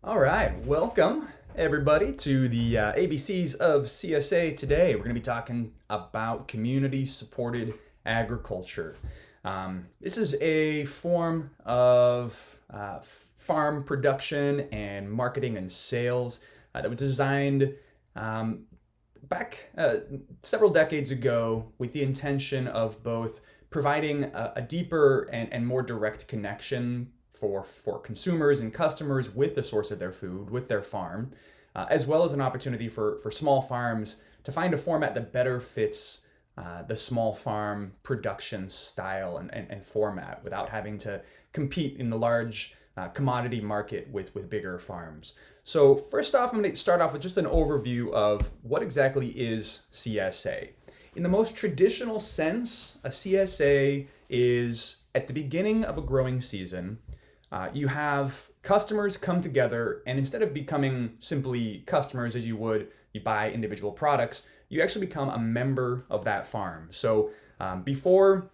All right, welcome everybody to the ABCs of CSA. Today we're going to be talking about community supported agriculture. This is a form of farm production and marketing and sales that was designed back several decades ago with the intention of both providing a deeper and more direct connection for consumers and customers with the source of their food, with their farm, as well as an opportunity for small farms to find a format that better fits the small farm production style and format without having to compete in the large commodity market with bigger farms. So first off, I'm going to start off with just an overview of what exactly is CSA. In the most traditional sense, a CSA is at the beginning of a growing season. You have customers come together, and instead of becoming simply customers as you would, you buy individual products, you actually become a member of that farm. So before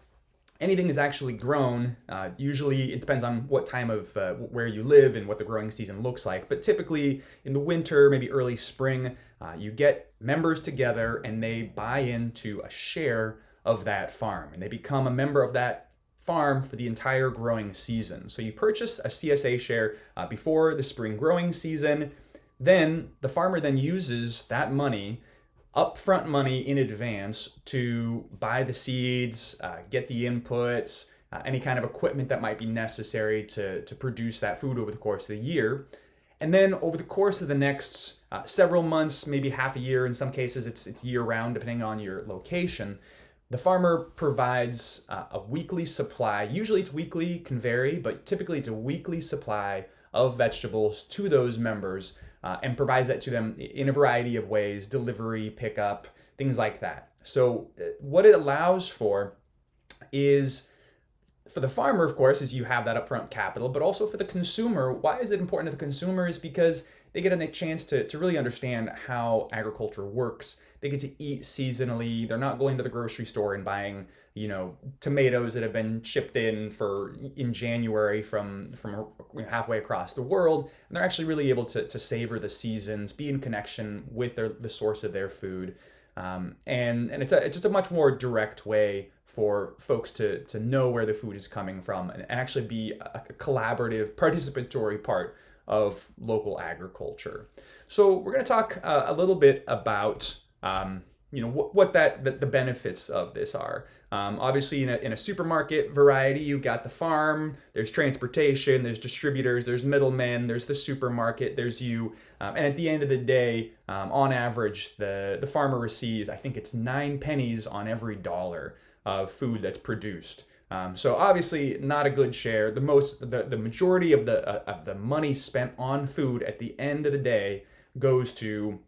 anything is actually grown, usually it depends on what time of where you live and what the growing season looks like. But typically in the winter, maybe early spring, you get members together and they buy into a share of that farm, and they become a member of that farm for the entire growing season. So you purchase a CSA share before the spring growing season. Then the farmer then uses that money, upfront money in advance, to buy the seeds, get the inputs, any kind of equipment that might be necessary to produce that food over the course of the year. And then over the course of the next several months, maybe half a year, in some cases it's year round depending on your location, the farmer provides a weekly supply. Usually it's weekly, can vary, but typically it's a weekly supply of vegetables to those members and provides that to them in a variety of ways: delivery, pickup, things like that. So what it allows for is, for the farmer, of course, is you have that upfront capital, but also for the consumer. Why is it important to the consumer? Is because they get a chance to really understand how agriculture works. They get to eat seasonally. They're not going to the grocery store and buying, tomatoes that have been shipped in January from halfway across the world. And they're actually really able to savor the seasons, be in connection with the source of their food. And it's just a much more direct way for folks to know where the food is coming from and actually be a collaborative, participatory part of local agriculture. So we're going to talk a little bit about what the benefits of this are. Obviously, in a supermarket variety, you've got the farm, there's transportation, there's distributors, there's middlemen, there's the supermarket, there's you. And at the end of the day, on average, the farmer receives, I think it's 9 pennies on every dollar of food that's produced. So obviously not a good share. The majority of the money spent on food at the end of the day goes to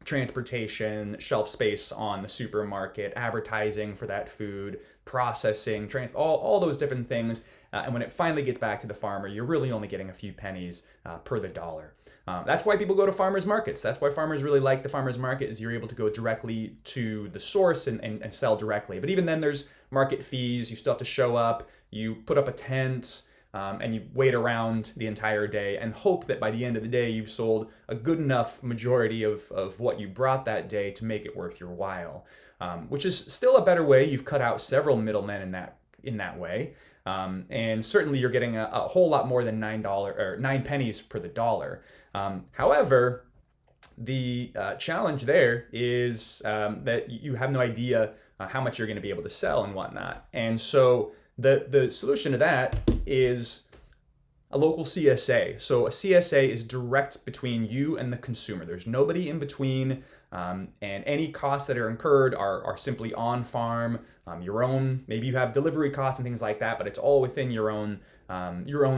transportation, shelf space on the supermarket, advertising for that food, processing, all those different things. And when it finally gets back to the farmer, you're really only getting a few pennies per the dollar. That's why people go to farmers markets. That's why farmers really like the farmers market, is you're able to go directly to the source and sell directly. But even then, there's market fees. You still have to show up. You put up a tent. And you wait around the entire day and hope that by the end of the day you've sold a good enough majority of what you brought that day to make it worth your while, which is still a better way. You've cut out several middlemen in that way, and certainly you're getting a whole lot more than $9 or 9 pennies per the dollar. However, the challenge there is that you have no idea how much you're going to be able to sell and whatnot, and so the solution to that is a local CSA. So a CSA is direct between you and the consumer. There's nobody in between, and any costs that are incurred are simply on farm, your own. Maybe you have delivery costs and things like that, but it's all within your own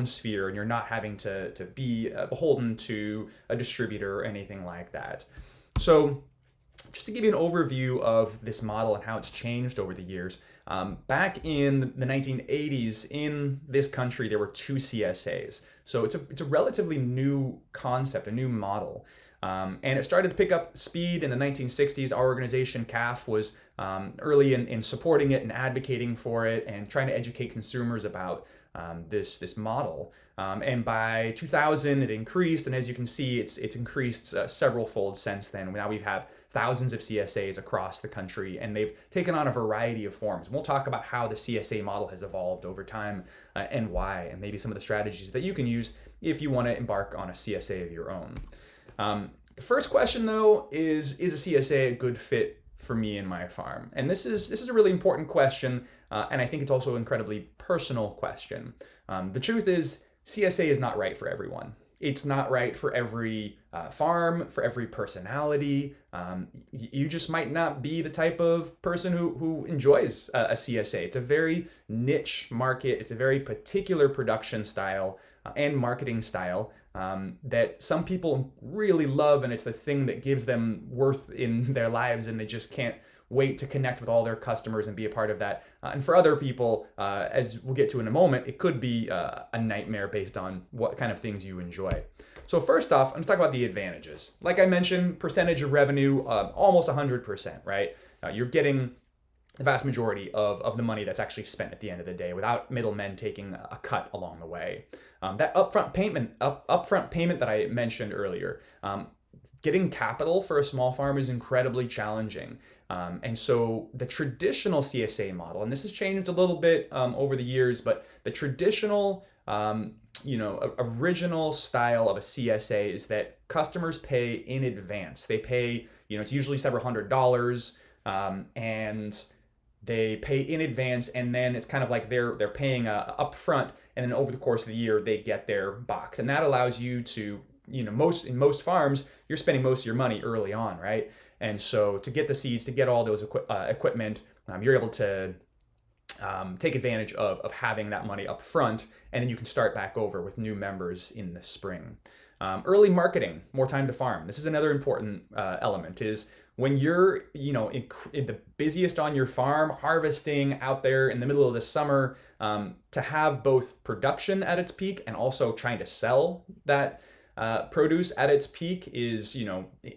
sphere, and you're not having to be beholden to a distributor or anything like that. So just to give you an overview of this model and how it's changed over the years, back in the 1980s in this country, there were 2 CSAs. So it's a relatively new concept, a new model. And it started to pick up speed in the 1960s. Our organization, CAFF, was early in supporting it and advocating for it and trying to educate consumers about this model. And by 2000, it increased, and as you can see, it's increased several fold since then. Now we have thousands of CSAs across the country, and they've taken on a variety of forms. And we'll talk about how the CSA model has evolved over time and why, and maybe some of the strategies that you can use if you want to embark on a CSA of your own. The first question, though, is a CSA a good fit for me and my farm? And this is a really important question, and I think it's also an incredibly personal question. The truth is, CSA is not right for everyone. It's not right for every farm, for every personality. You just might not be the type of person who enjoys a CSA. It's a very niche market. It's a very particular production style and marketing style that some people really love, and it's the thing that gives them worth in their lives, and they just can't wait to connect with all their customers and be a part of that. And for other people, as we'll get to in a moment, it could be a nightmare based on what kind of things you enjoy. So first off, I'm going to talk about the advantages. Like I mentioned, percentage of revenue, almost 100%, right? You're getting the vast majority of the money that's actually spent at the end of the day without middlemen taking a cut along the way. That upfront payment that I mentioned earlier, getting capital for a small farm is incredibly challenging. And so the traditional CSA model, and this has changed a little bit over the years, but the traditional, original style of a CSA is that customers pay in advance. They pay, it's usually several $100s, and they pay in advance, and then it's kind of like they're paying up front, and then over the course of the year they get their box, and that allows you to, in most farms, you're spending most of your money early on, right? And so to get the seeds, to get all those equipment, you're able to take advantage of having that money up front, and then you can start back over with new members in the spring. Early marketing, more time to farm. This is another important element, is when you're, in the busiest on your farm, harvesting out there in the middle of the summer, to have both production at its peak and also trying to sell that produce at its peak is,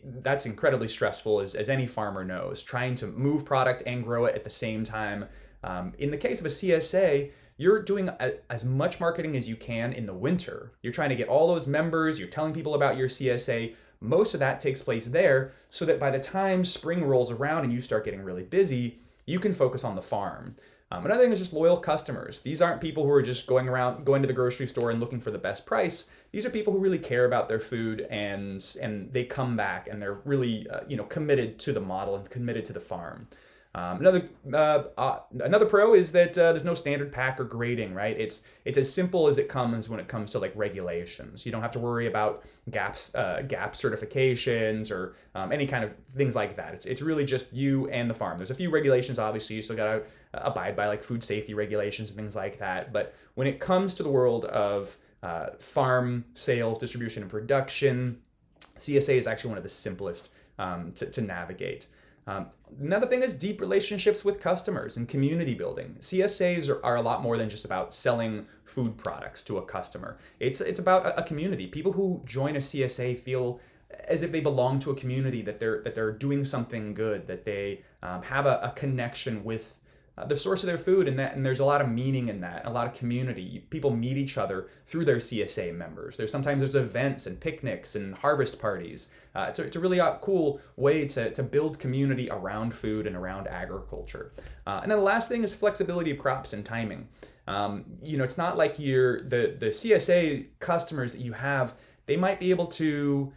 that's incredibly stressful, as any farmer knows, trying to move product and grow it at the same time. In the case of a CSA, you're doing as much marketing as you can in the winter. You're trying to get all those members, you're telling people about your CSA. Most of that takes place there, so that by the time spring rolls around and you start getting really busy, you can focus on the farm. Another thing is just loyal customers. These aren't people who are just going to the grocery store and looking for the best price. These are people who really care about their food, and they come back, and they're really committed to the model and committed to the farm. Another pro is that there's no standard pack or grading, right? It's as simple as it comes when it comes to like regulations. You don't have to worry about GAP certifications or any kind of things like that. It's really just you and the farm. There's a few regulations, obviously. You still gotta abide by like food safety regulations and things like that. But when it comes to the world of farm sales, distribution, and production, CSA is actually one of the simplest to navigate. Another thing is deep relationships with customers and community building. CSAs are a lot more than just about selling food products to a customer. It's about a community. People who join a CSA feel as if they belong to a community, that they're doing something good, that they have a connection with the source of their food, and there's a lot of meaning in that, a lot of community. People meet each other through their CSA members. Sometimes there's events and picnics and harvest parties. It's a really cool way to build community around food and around agriculture. And then the last thing is flexibility of crops and timing. It's not like the CSA customers that you have, they might be able to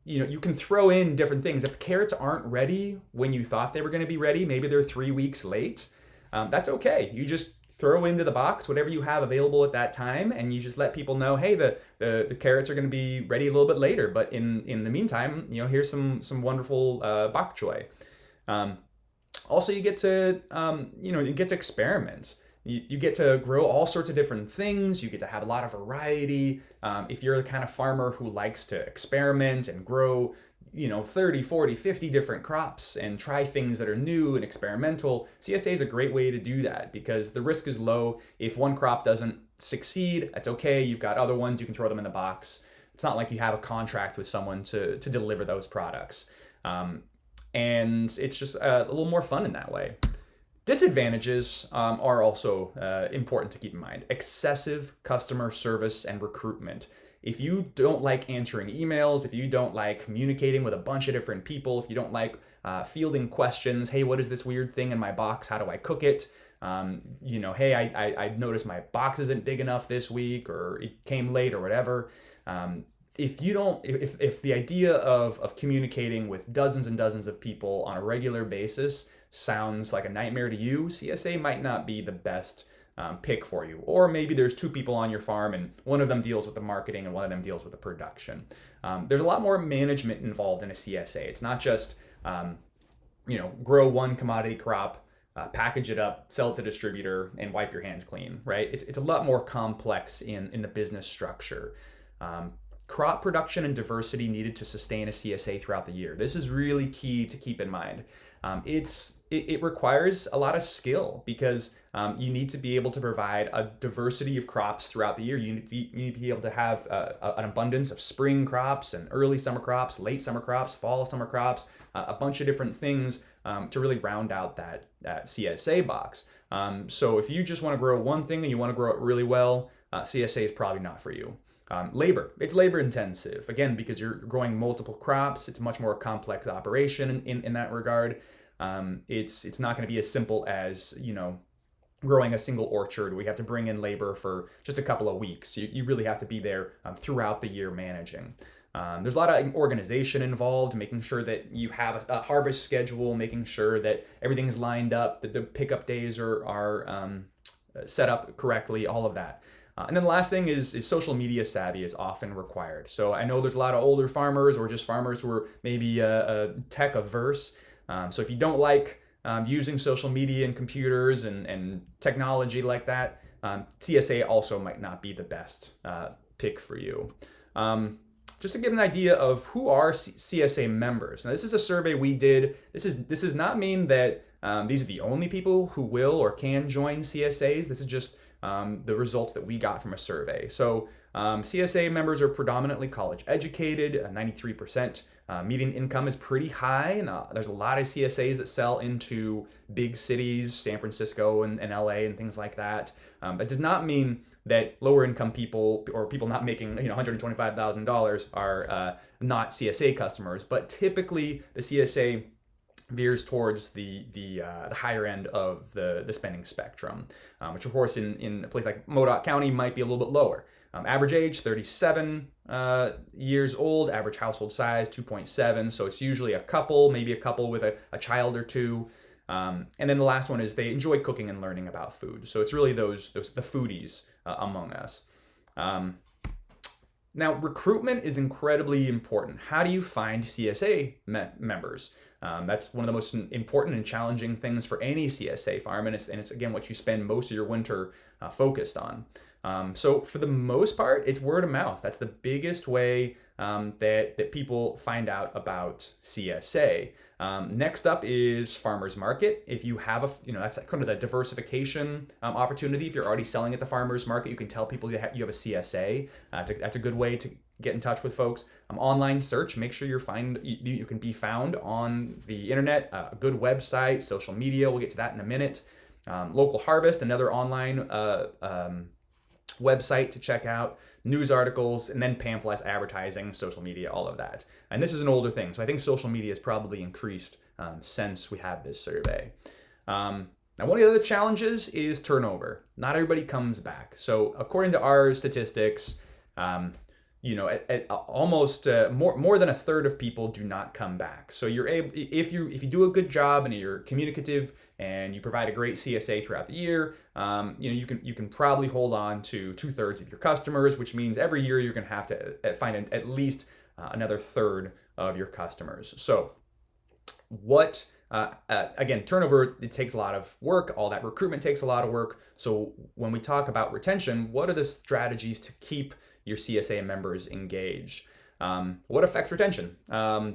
you can throw in different things. If carrots aren't ready when you thought they were going to be ready, maybe they're 3 weeks late, that's okay. You just throw into the box whatever you have available at that time, and you just let people know, hey, the carrots are going to be ready a little bit later, but in the meantime, here's some wonderful bok choy. Also, you get to experiment. You get to grow all sorts of different things. You get to have a lot of variety. If you're the kind of farmer who likes to experiment and grow, 30, 40, 50 different crops and try things that are new and experimental, CSA is a great way to do that because the risk is low. If one crop doesn't succeed, that's okay. You've got other ones. You can throw them in the box. It's not like you have a contract with someone to deliver those products. And it's just a little more fun in that way. Disadvantages are also important to keep in mind. Excessive customer service and recruitment. If you don't like answering emails, if you don't like communicating with a bunch of different people, if you don't like fielding questions, hey, what is this weird thing in my box? How do I cook it? Hey, I noticed my box isn't big enough this week, or it came late, or whatever. If the idea of communicating with dozens and dozens of people on a regular basis sounds like a nightmare to you, CSA might not be the best pick for you. Or maybe there's two people on your farm and one of them deals with the marketing and one of them deals with the production. There's a lot more management involved in a CSA. It's not just, grow one commodity crop, package it up, sell it to distributor, and wipe your hands clean, right? It's a lot more complex in the business structure. Crop production and diversity needed to sustain a CSA throughout the year. This is really key to keep in mind. It requires a lot of skill because you need to be able to provide a diversity of crops throughout the year. You need to be able to have an abundance of spring crops and early summer crops, late summer crops, fall summer crops, a bunch of different things to really round out that CSA box. So if you just want to grow one thing and you want to grow it really well, CSA is probably not for you. Labor. It's labor intensive. Again, because you're growing multiple crops, it's a much more complex operation in that regard. It's not going to be as simple as, growing a single orchard. We have to bring in labor for just a couple of weeks. You really have to be there throughout the year managing. There's a lot of organization involved, making sure that you have a harvest schedule, making sure that everything is lined up, that the pickup days are set up correctly, all of that. And then the last thing is social media savvy is often required. So I know there's a lot of older farmers or just farmers who are maybe tech averse. So if you don't like using social media and computers and technology like that, CSA also might not be the best pick for you. Just to give an idea of who are CSA members. Now, this is a survey we did. This does not mean that these are the only people who will or can join CSAs. This is just the results that we got from a survey. So CSA members are predominantly college educated, 93%. Median income is pretty high, and there's a lot of CSAs that sell into big cities, San Francisco and LA and things like that. That does not mean that lower income people or people not making $125,000 are not CSA customers, but typically the CSA veers towards the higher end of the spending spectrum, which of course in a place like Modoc County might be a little bit lower. Average age, 37 years old, average household size, 2.7. So it's usually a couple, maybe a couple with a child or two. And then the last one is they enjoy cooking and learning about food. So it's really the foodies among us. Now, recruitment is incredibly important. How do you find CSA members? That's one of the most important and challenging things for any CSA farm, and it's again what you spend most of your winter focused on. So for the most part, it's word of mouth. That's the biggest way that people find out about CSA. Next up is farmers market. If you have that's kind of the diversification opportunity. If you're already selling at the farmers market, you can tell people you have a CSA. That's a good way to get in touch with folks. Online search, make sure you can be found on the internet, a good website, social media. We'll get to that in a minute. Local harvest, another online website to check out, news articles, and then pamphlets, advertising, social media, all of that. And this is an older thing, so I think social media has probably increased since we have this survey. Now, one of the other challenges is turnover. Not everybody comes back. So according to our statistics, almost more than a third of people do not come back. So you're able, if you do a good job and you're communicative and you provide a great CSA throughout the year, you can probably hold on to 2/3 of your customers, which means every year you're going to have to find at least another third of your customers. So again, turnover, it takes a lot of work. All that recruitment takes a lot of work. So when we talk about retention, what are the strategies to keep your CSA members engaged? What affects retention?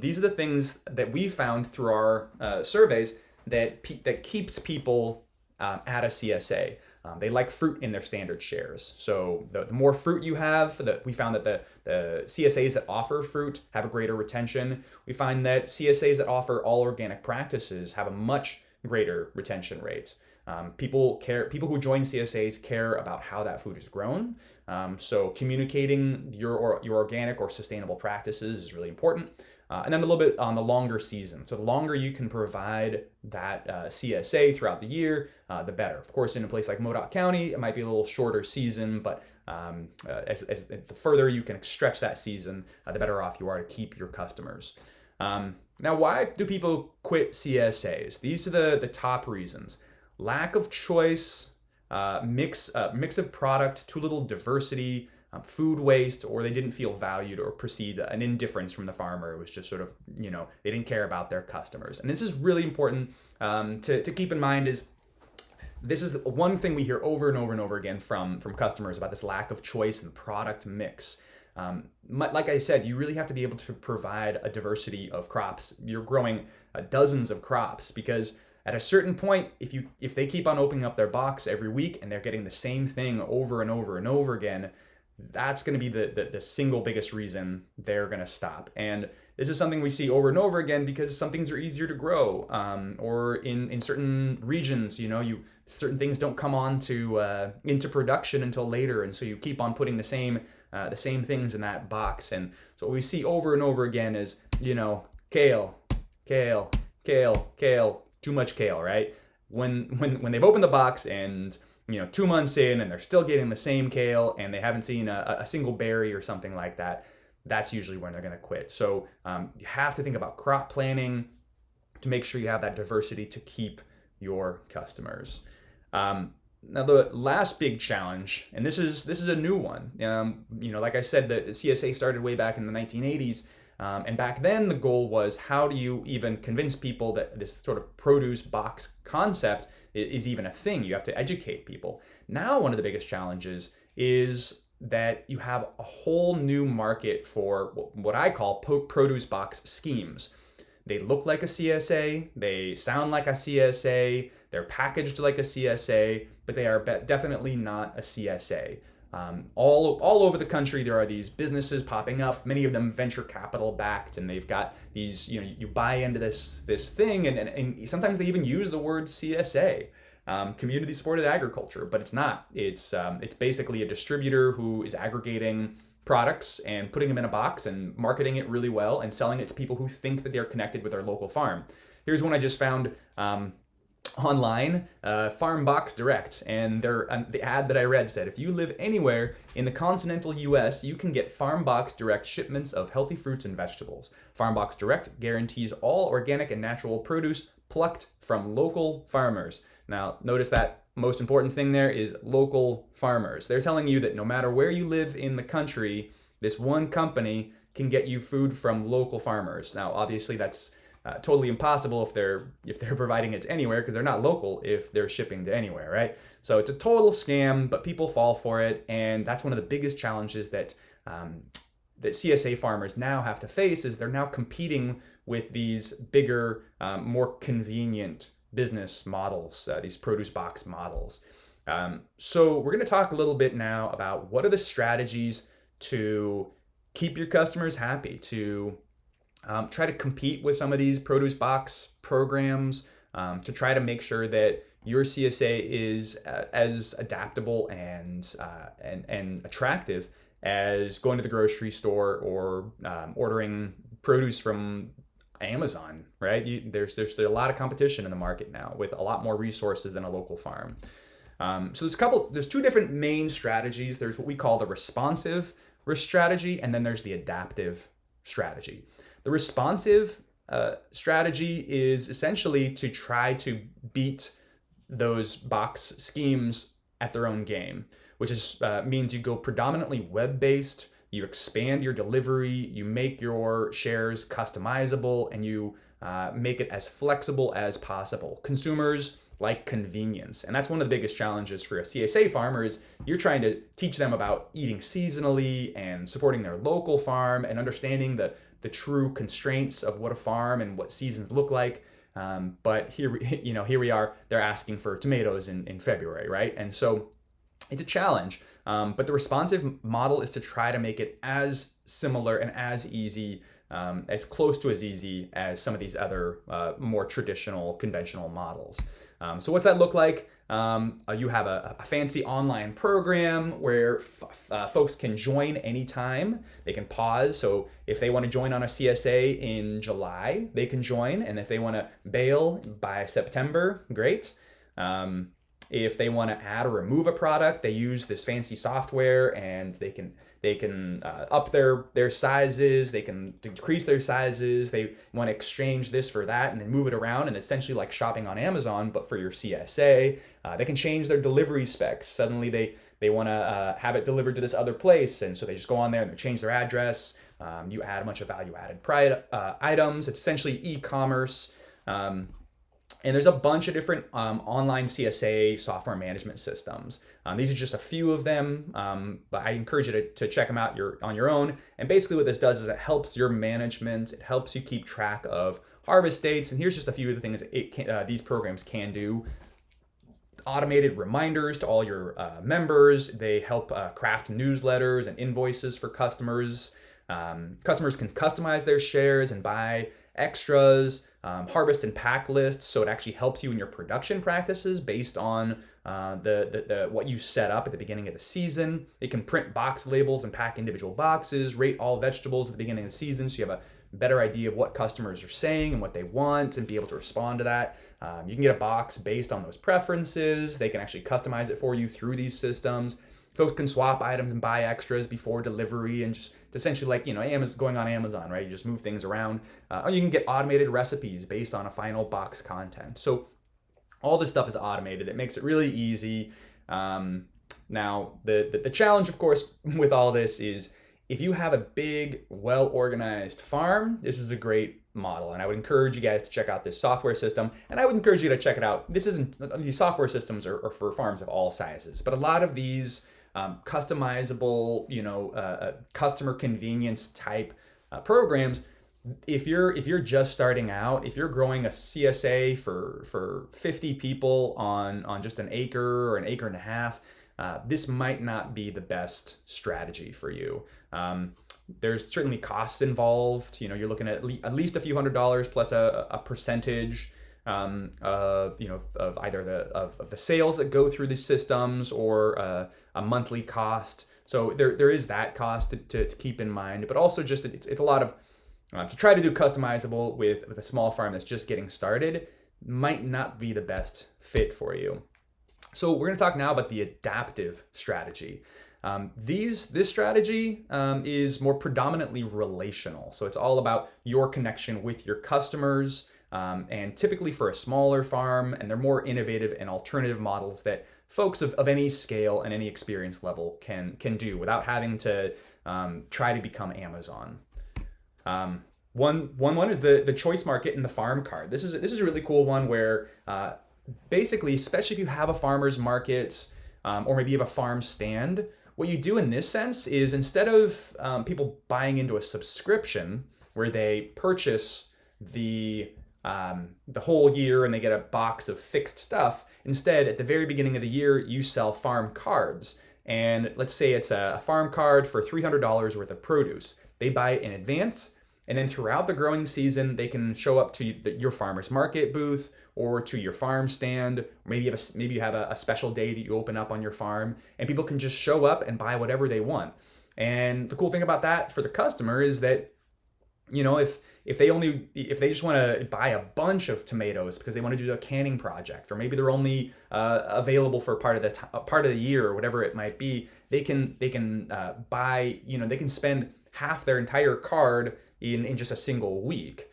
These are the things that we found through our surveys that keeps people at a CSA. They like fruit in their standard shares. So the more fruit you have, we found that the CSAs that offer fruit have a greater retention. We find that CSAs that offer all organic practices have a much greater retention rates. People who join CSAs care about how that food is grown. So communicating your organic or sustainable practices is really important. And then a little bit on the longer season. So the longer you can provide that CSA throughout the year, the better. Of course, in a place like Modoc County, it might be a little shorter season, but as the further you can stretch that season, the better off you are to keep your customers. Now, why do people quit CSAs? These are the top reasons. Lack of choice, mix of product, too little diversity, food waste, or they didn't feel valued or perceived an indifference from the farmer. It was just sort of, they didn't care about their customers. And this is really important to keep in mind. This is one thing we hear over and over and over again from customers about this lack of choice and product mix. Like I said, you really have to be able to provide a diversity of crops. You're growing dozens of crops, because at a certain point, if they keep on opening up their box every week and they're getting the same thing over and over and over again, that's going to be the single biggest reason they're going to stop. And this is something we see over and over again because some things are easier to grow, or in certain regions, certain things don't come on into production until later, and so you keep on putting the same things in that box. And so what we see over and over again is kale, too much kale, right? When they've opened the box and 2 months in and they're still getting the same kale and they haven't seen a single berry or something like that, that's usually when they're going to quit. So you have to think about crop planning to make sure you have that diversity to keep your customers. Now, the last big challenge, and this is a new one. Like I said, the CSA started way back in the 1980s. And back then, the goal was, how do you even convince people that this sort of produce box concept is even a thing? You have to educate people. Now, one of the biggest challenges is that you have a whole new market for what I call produce box schemes. They look like a CSA, they sound like a CSA, they're packaged like a CSA, but they are definitely not a CSA. All over the country, there are these businesses popping up, many of them venture capital backed, and they've got these, you buy into this thing, and sometimes they even use the word CSA, community supported agriculture, but it's not. It's basically a distributor who is aggregating products and putting them in a box and marketing it really well and selling it to people who think that they're connected with their local farm. Here's one I just found online, Farm Box Direct, and the ad that I read said, if you live anywhere in the continental US, you can get Farm Box Direct shipments of healthy fruits and vegetables. Farm Box Direct guarantees all organic and natural produce plucked from local farmers. Now, notice that most important thing there is local farmers. They're telling you that no matter where you live in the country, this one company can get you food from local farmers. Now, obviously, that's totally impossible if they're providing it to anywhere, because they're not local if they're shipping to anywhere, right? So it's a total scam, but people fall for it, and that's one of the biggest challenges that CSA farmers now have to face, is they're now competing with these bigger, more convenient business models, these produce box models. So we're going to talk a little bit now about what are the strategies to keep your customers happy, to try to compete with some of these produce box programs, to try to make sure that your CSA is as adaptable and attractive as going to the grocery store or ordering produce from Amazon, right? There's a lot of competition in the market now with a lot more resources than a local farm. So there's two different main strategies. There's what we call the responsive strategy, and then there's the adaptive strategy. The responsive strategy is essentially to try to beat those box schemes at their own game, which means you go predominantly web-based, you expand your delivery, you make your shares customizable, and you make it as flexible as possible. Consumers like convenience, and that's one of the biggest challenges for a CSA farmer is you're trying to teach them about eating seasonally and supporting their local farm and understanding the true constraints of what a farm and what seasons look like. But here we are, they're asking for tomatoes in February, right? And so it's a challenge. But the responsive model is to try to make it as similar and as easy as close to as easy as some of these other more traditional, conventional models. So what's that look like? You have a fancy online program where folks can join anytime. They can pause. So if they want to join on a CSA in July, they can join. And if they want to bail by September, great. If they want to add or remove a product, they use this fancy software, and they can up their sizes, they can decrease their sizes, they want to exchange this for that and then move it around, and essentially like shopping on Amazon, but for your CSA. They can change their delivery specs. Suddenly they want to have it delivered to this other place, and so they just go on there and they change their address. You add a bunch of value-added items. It's essentially e-commerce. And there's a bunch of different online CSA software management systems. These are just a few of them, but I encourage you to check them out on your own. And basically what this does is it helps your management. It helps you keep track of harvest dates. And here's just a few of the things these programs can do. Automated reminders to all your members. They help craft newsletters and invoices for customers. Customers can customize their shares and buy extras, harvest and pack lists, so it actually helps you in your production practices based on the what you set up at the beginning of the season. It can print box labels and pack individual boxes, rate all vegetables at the beginning of the season, so you have a better idea of what customers are saying and what they want and be able to respond to that. You can get a box based on those preferences. They can actually customize it for you through these systems. Folks can swap items and buy extras before delivery, and just essentially like, Amazon, going on Amazon, right? You just move things around. Or you can get automated recipes based on a final box content. So all this stuff is automated. It makes it really easy. Now, the challenge, of course, with all this is if you have a big, well-organized farm, this is a great model. And I would encourage you guys to check out this software system. And I would encourage you to check it out. These software systems are for farms of all sizes. But a lot of these customizable, customer convenience type programs. If you're just starting out, if you're growing a CSA for 50 people on just an acre or an acre and a half, this might not be the best strategy for you. There's certainly costs involved. You're looking at least a few $100s plus a percentage of either the sales that go through these systems or a monthly cost. So there is that cost to keep in mind, but also just it's a lot of to try to do customizable with a small farm that's just getting started might not be the best fit for you. So we're going to talk now about the adaptive strategy. This strategy is more predominantly relational. So it's all about your connection with your customers. And typically for a smaller farm, and they're more innovative and alternative models that folks of any scale and any experience level can do without having to try to become Amazon. One is the choice market and the farm card. This is a really cool one where basically, especially if you have a farmer's market or maybe you have a farm stand, what you do in this sense is instead of people buying into a subscription where they purchase the whole year and they get a box of fixed stuff. Instead, at the very beginning of the year, you sell farm cards. And let's say it's a farm card for $300 worth of produce. They buy it in advance, and then throughout the growing season, they can show up to your farmer's market booth or to your farm stand. Or maybe you have a special day that you open up on your farm, and people can just show up and buy whatever they want. And the cool thing about that for the customer is that, if they just want to buy a bunch of tomatoes because they want to do a canning project, or maybe they're only available for part of the year or whatever it might be, they can buy, they can spend half their entire card in just a single week.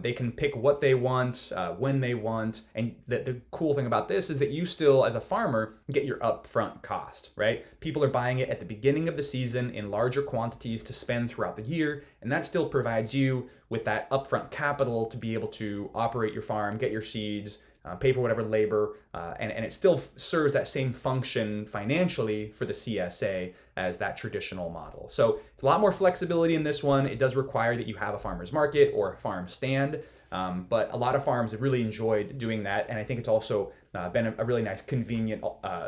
They can pick what they want, when they want. And the cool thing about this is that you still, as a farmer, get your upfront cost, right? People are buying it at the beginning of the season in larger quantities to spend throughout the year. And that still provides you with that upfront capital to be able to operate your farm, get your seeds, pay for whatever labor, and it still serves that same function financially for the CSA as that traditional model. So it's a lot more flexibility in this one. It does require that you have a farmer's market or a farm stand, but a lot of farms have really enjoyed doing that, and I think it's also been a really nice, convenient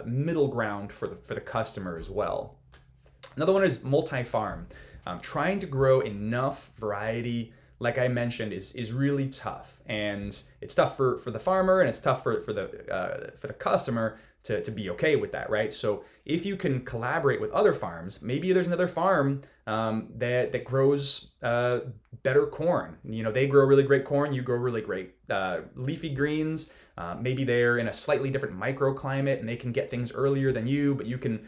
middle ground for the customer as well. Another one is multi-farm. trying to grow enough variety, like I mentioned, is really tough, and it's tough for the farmer, and it's tough for the customer to be okay with that, right? So if you can collaborate with other farms, maybe there's another farm that grows better corn. They grow really great corn, you grow really great leafy greens. Maybe they're in a slightly different microclimate and they can get things earlier than you, but you can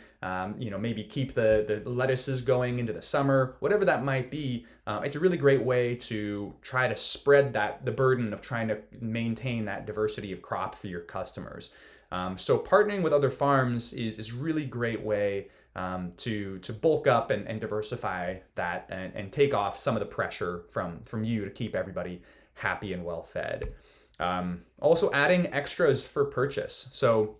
maybe keep the lettuces going into the summer, whatever that might be. It's a really great way to try to spread the burden of trying to maintain that diversity of crop for your customers. So partnering with other farms is really great way to bulk up and diversify that and take off some of the pressure from you to keep everybody happy and well fed. Also adding extras for purchase. So,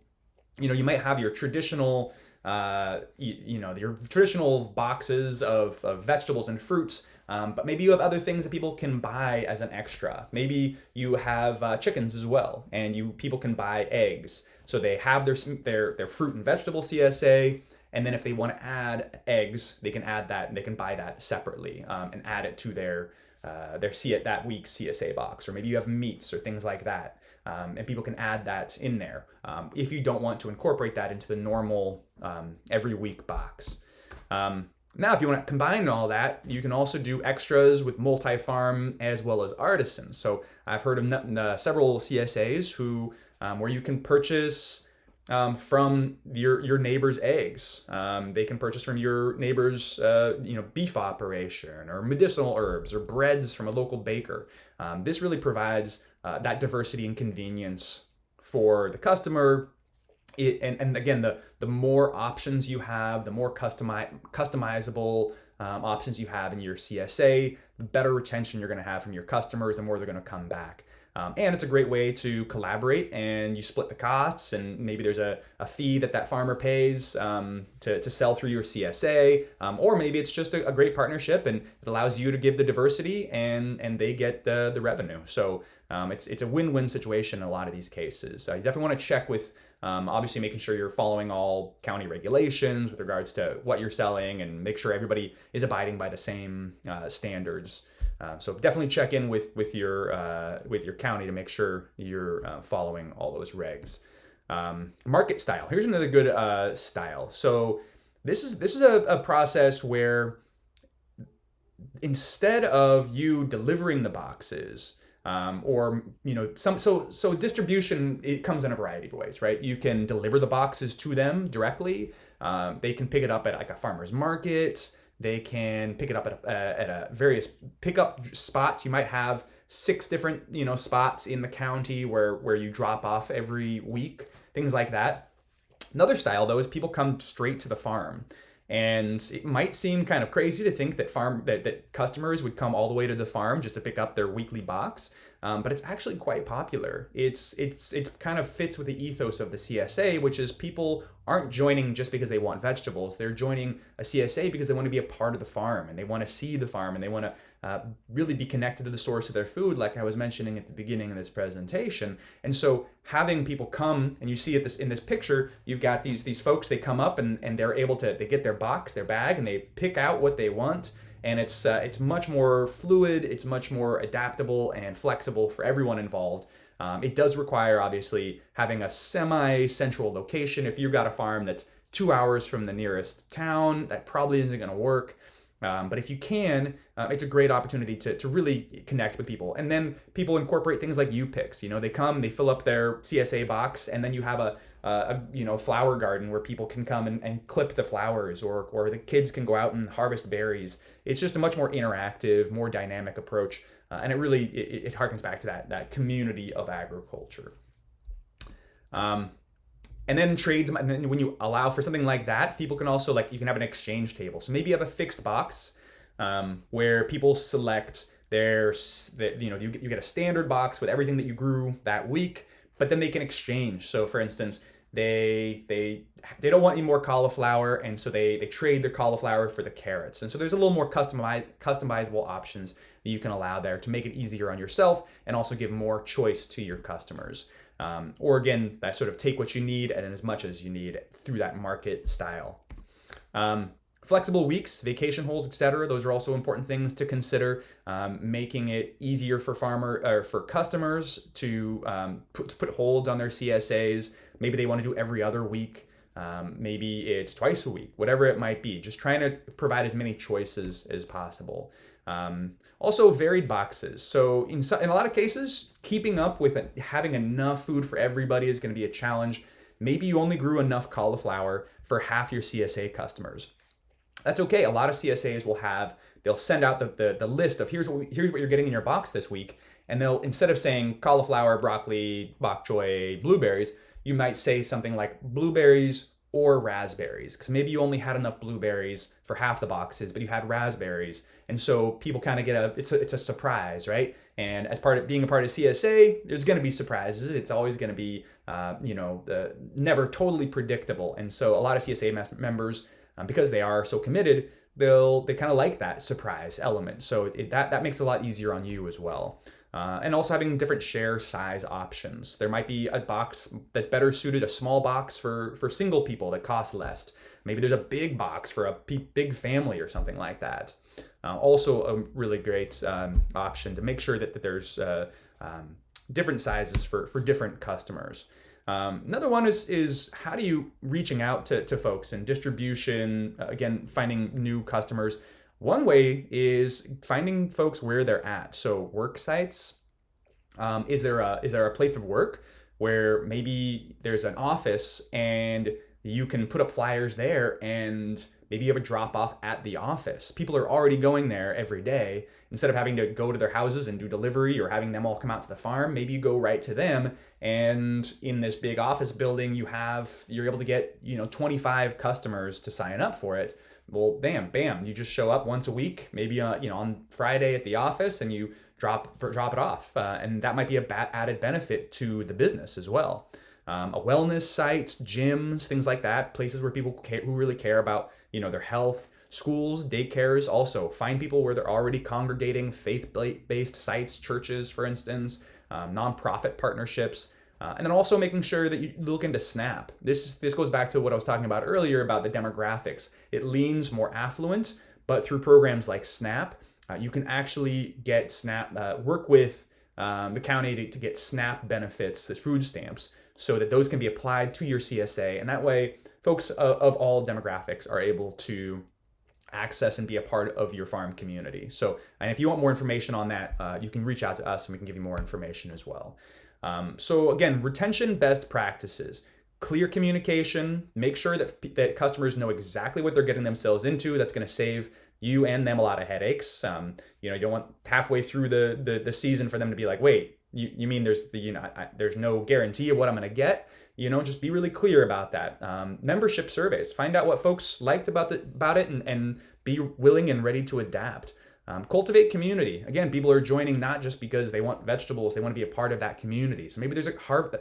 you might have your traditional, your traditional boxes of vegetables and fruits, but maybe you have other things that people can buy as an extra. Maybe you have chickens as well, and people can buy eggs. So they have their fruit and vegetable CSA, and then if they want to add eggs, they can add that, and they can buy that separately and add it to their that week's CSA box. Or maybe you have meats or things like that, and people can add that in there if you don't want to incorporate that into the normal every week box. Now, if you want to combine all that, you can also do extras with multi-farm as well as artisans. So I've heard of several CSAs where you can purchase from your neighbor's eggs. They can purchase from your neighbor's beef operation, or medicinal herbs, or breads from a local baker. This really provides that diversity and convenience for the customer. And again, the more options you have, the more customizable options you have in your CSA, the better retention you're going to have from your customers, the more they're going to come back. And it's a great way to collaborate, and you split the costs, and maybe there's a fee that farmer pays to sell through your CSA, or maybe it's just a great partnership and it allows you to give the diversity and they get the revenue. So it's a win-win situation in a lot of these cases. You definitely want to check with obviously making sure you're following all county regulations with regards to what you're selling, and make sure everybody is abiding by the same standards. So definitely check in with your county to make sure you're following all those regs. Market style. Here's another good style. So this is a process where instead of you delivering the boxes, so distribution, it comes in a variety of ways, right? You can deliver the boxes to them directly. They can pick it up at like a farmer's market. They can pick it up at a various pickup spots. You might have 6 different spots in the county where you drop off every week, things like that. Another style though is people come straight to the farm. And it might seem kind of crazy to think that customers would come all the way to the farm just to pick up their weekly box, but it's actually quite popular. It's kind of fits with the ethos of the CSA, which is people aren't joining just because they want vegetables. They're joining a CSA because they want to be a part of the farm, and they want to see the farm, and they want to really be connected to the source of their food, like I was mentioning at the beginning of this presentation. And so having people come, and you see it in this picture, you've got these folks, they come up and they're able to, they get their box, their bag, and they pick out what they want. And it's much more fluid, it's much more adaptable and flexible for everyone involved. It does require, obviously, having a semi-central location. If you've got a farm that's 2 hours from the nearest town, that probably isn't going to work. But if you can, it's a great opportunity to really connect with people. And then people incorporate things like U-picks. They come, they fill up their CSA box, and then you have a flower garden where people can come and clip the flowers, or the kids can go out and harvest berries. It's just a much more interactive, more dynamic approach. And it really, it harkens back to that community of agriculture. And then trades, and then when you allow for something like that, people can also, you can have an exchange table. So maybe you have a fixed box where people select you get a standard box with everything that you grew that week, but then they can exchange. So for instance, they don't want any more cauliflower, and so they trade their cauliflower for the carrots. And so there's a little more customizable options that you can allow there to make it easier on yourself and also give more choice to your customers. Or again, that sort of take what you need and as much as you need through that market style. Flexible weeks, vacation holds, etc. Those are also important things to consider. Making it easier for for customers to put holds on their CSAs. Maybe they want to do every other week. Maybe it's twice a week. Whatever it might be. Just trying to provide as many choices as possible. Also, varied boxes. So in a lot of cases, keeping up with having enough food for everybody is going to be a challenge. Maybe you only grew enough cauliflower for half your CSA customers. That's okay. A lot of CSAs they'll send out the list of here's what you're getting in your box this week. And they'll, instead of saying cauliflower, broccoli, bok choy, blueberries, you might say something like blueberries or raspberries. Because maybe you only had enough blueberries for half the boxes, but you had raspberries. And so people kind of get it's a surprise, right? And as being a part of CSA, there's going to be surprises. It's always going to be, never totally predictable. And so a lot of CSA members, because they are so committed, they kind of like that surprise element. So that makes it a lot easier on you as well. And also having different share size options. There might be a box that's better suited, a small box for single people that costs less. Maybe there's a big box for a big family or something like that. Also a really great option to make sure that there's different sizes for different customers. Another one is how do you reaching out to folks and distribution, again, finding new customers. One way is finding folks where they're at. So work sites, is there a place of work where maybe there's an office and you can put up flyers there, and maybe you have a drop off at the office. People are already going there every day. Instead of having to go to their houses and do delivery or having them all come out to the farm, maybe you go right to them. And in this big office building, you're able to get 25 customers to sign up for it. Well, bam, you just show up once a week, maybe on Friday at the office, and you drop it off, and that might be a added benefit to the business as well. A wellness sites, gyms, things like that, places where people who really care about their health. Schools, daycares, also find people where they're already congregating, faith-based sites, churches, for instance, nonprofit partnerships. And then also making sure that you look into SNAP. This goes back to what I was talking about earlier about the demographics. It leans more affluent, but through programs like SNAP, you can actually get SNAP, work with the county to get SNAP benefits, the food stamps, so that those can be applied to your CSA. And that way, folks of all demographics are able to access and be a part of your farm community. So, and if you want more information on that, you can reach out to us and we can give you more information as well. So again, retention best practices, clear communication, make sure that customers know exactly what they're getting themselves into. That's going to save you and them a lot of headaches. You don't want halfway through the season for them to be like, wait, you mean there's no guarantee of what I'm going to get? Just be really clear about that. Membership surveys, find out what folks liked about it and be willing and ready to adapt. Cultivate community. Again, people are joining not just because they want vegetables, they want to be a part of that community. So maybe there's a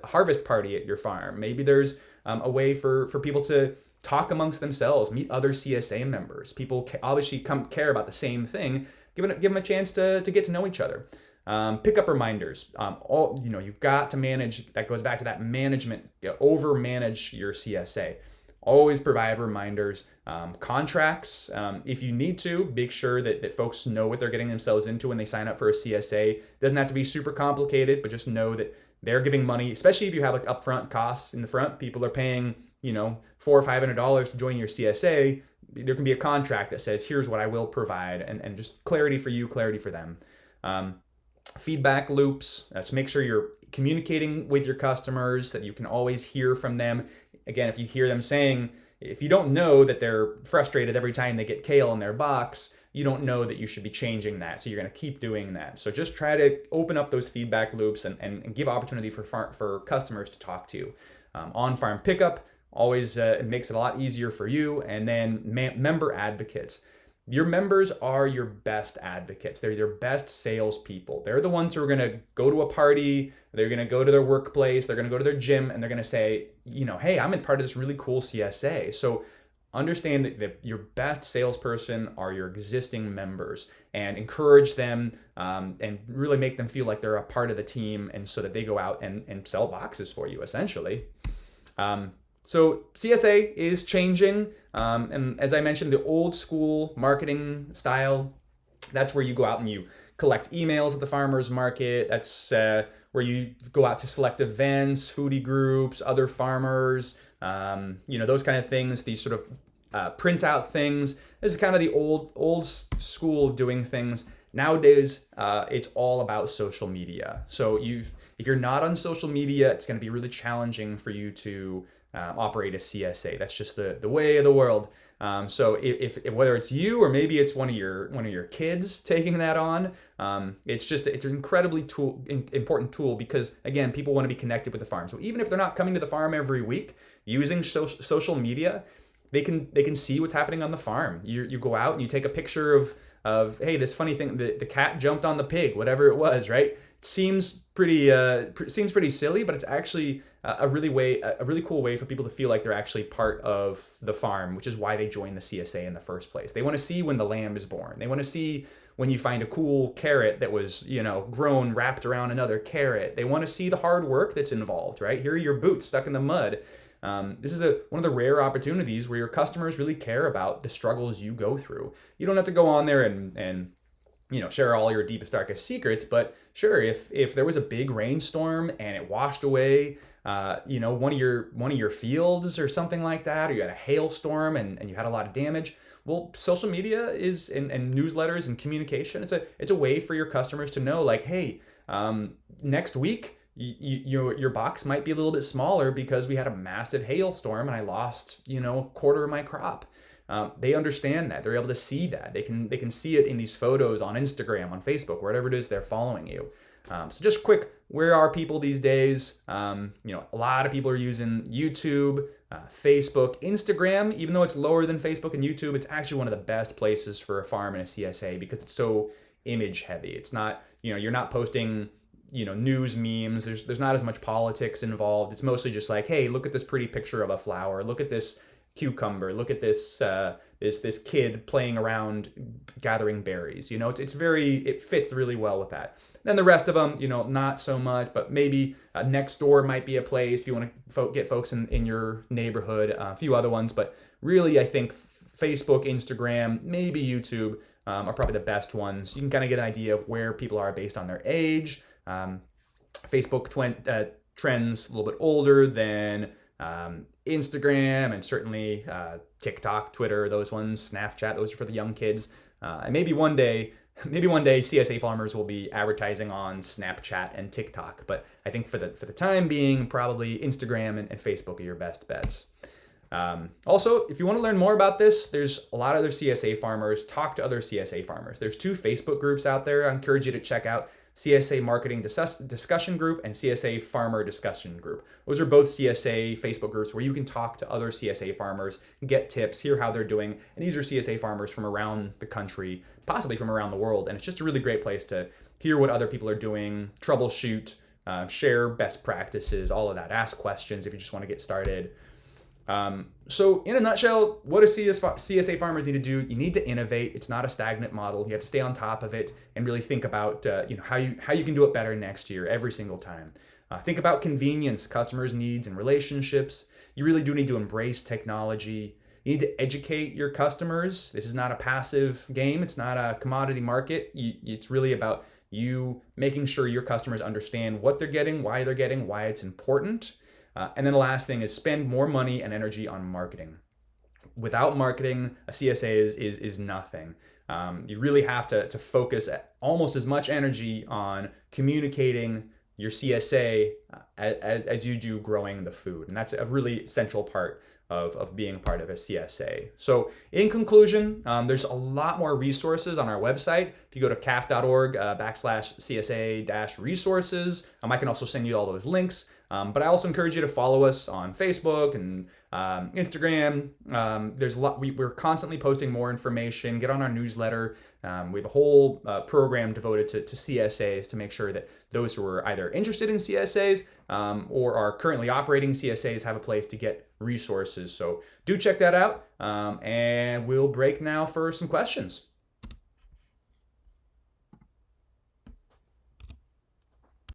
harvest party at your farm. Maybe there's a way for people to talk amongst themselves, meet other CSA members. People obviously care about the same thing. Give them a chance to get to know each other. Pick up reminders. You've got to manage. That goes back to that management. Over manage your CSA. Always provide reminders. Contracts, if you need to, make sure that folks know what they're getting themselves into when they sign up for a CSA. It doesn't have to be super complicated, but just know that they're giving money, especially if you have like upfront costs in the front. People are paying, $400 or $500 to join your CSA. There can be a contract that says, here's what I will provide, and just clarity for you, clarity for them. Feedback loops. So make sure you're communicating with your customers, that you can always hear from them. Again, if you hear them saying, if you don't know that they're frustrated every time they get kale in their box, you don't know that you should be changing that. So you're going to keep doing that. So just try to open up those feedback loops and give opportunity for customers to talk to you. On-farm pickup always it makes it a lot easier for you. And then member advocates. Your members are your best advocates. They're your best salespeople. They're the ones who are going to go to a party. They're going to go to their workplace. They're going to go to their gym, and they're going to say, hey, I'm in part of this really cool CSA. So understand that your best salesperson are your existing members, and encourage them and really make them feel like they're a part of the team, and so that they go out and sell boxes for you, essentially. So CSA is changing. And as I mentioned, the old school marketing style, that's where you go out and you collect emails at the farmer's market. That's where you go out to select events, foodie groups, other farmers, those kind of things, these sort of print out things. This is kind of the old school of doing things. Nowadays, it's all about social media. So if you're not on social media, it's going to be really challenging for you to operate a CSA. That's just the way of the world. So if whether it's you or maybe it's one of your kids taking that on, it's an incredibly important tool because again, people want to be connected with the farm. So even if they're not coming to the farm every week, using social media, they can see what's happening on the farm. You go out and you take a picture of hey, this funny thing, the cat jumped on the pig, whatever it was, right? It seems pretty silly, but it's actually a really cool way for people to feel like they're actually part of the farm, which is why they join the CSA in the first place. They want to see when the lamb is born. They want to see when you find a cool carrot that was, grown wrapped around another carrot. They want to see the hard work that's involved, right? Here are your boots stuck in the mud. This is one of the rare opportunities where your customers really care about the struggles you go through. You don't have to go on there and share all your deepest, darkest secrets, but sure, if there was a big rainstorm and it washed away, one of your fields or something like that, or you had a hailstorm and you had a lot of damage, well, social media is and newsletters and communication, it's a way for your customers to know, like, hey, next week, your box might be a little bit smaller because we had a massive hailstorm and I lost, a quarter of my crop. They understand that. They're able to see that. They can see it in these photos on Instagram, on Facebook, wherever it is they're following you. So just quick, where are people these days? A lot of people are using YouTube, Facebook, Instagram. Even though it's lower than Facebook and YouTube, it's actually one of the best places for a farm and a CSA because it's so image heavy. It's not, you're not posting news memes. There's not as much politics involved. It's mostly just like, hey, look at this pretty picture of a flower. Look at this cucumber. Look at this this kid playing around gathering berries. It fits really well with that. Then the rest of them, not so much, but maybe next door might be a place if you want to get folks in your neighborhood. A few other ones, but really, I think Facebook, Instagram, maybe YouTube are probably the best ones. You can kind of get an idea of where people are based on their age. Facebook trends a little bit older than Instagram and certainly TikTok, Twitter, those ones, Snapchat, those are for the young kids. And maybe one day CSA farmers will be advertising on Snapchat and TikTok. But I think for the time being, probably Instagram and Facebook are your best bets. Also, if you want to learn more about this, there's a lot of other CSA farmers. Talk to other CSA farmers. There's 2 Facebook groups out there I encourage you to check out. CSA Marketing Discussion Group and CSA Farmer Discussion Group. Those are both CSA Facebook groups where you can talk to other CSA farmers, get tips, hear how they're doing. And these are CSA farmers from around the country, possibly from around the world. And it's just a really great place to hear what other people are doing, troubleshoot, share best practices, all of that. Ask questions if you just want to get started. So in a nutshell, what do CSA farmers need to do? You need to innovate. It's not a stagnant model. You have to stay on top of it and really think about how you can do it better next year, every single time. Think about convenience, customers' needs, and relationships. You really do need to embrace technology. You need to educate your customers. This is not a passive game. It's not a commodity market. It's really about you making sure your customers understand what they're getting, why it's important. And then the last thing is spend more money and energy on marketing. Without marketing, a CSA is nothing. You really have to focus almost as much energy on communicating your CSA as you do growing the food. And that's a really central part of being part of a CSA. So in conclusion, there's a lot more resources on our website. If you go to CAFF.org/CSA-resources, I can also send you all those links. But I also encourage you to follow us on Facebook and Instagram. There's a lot. We're constantly posting more information. Get on our newsletter. We have a whole program devoted to CSAs to make sure that those who are either interested in CSAs or are currently operating CSAs have a place to get resources. So do check that out. And we'll break now for some questions.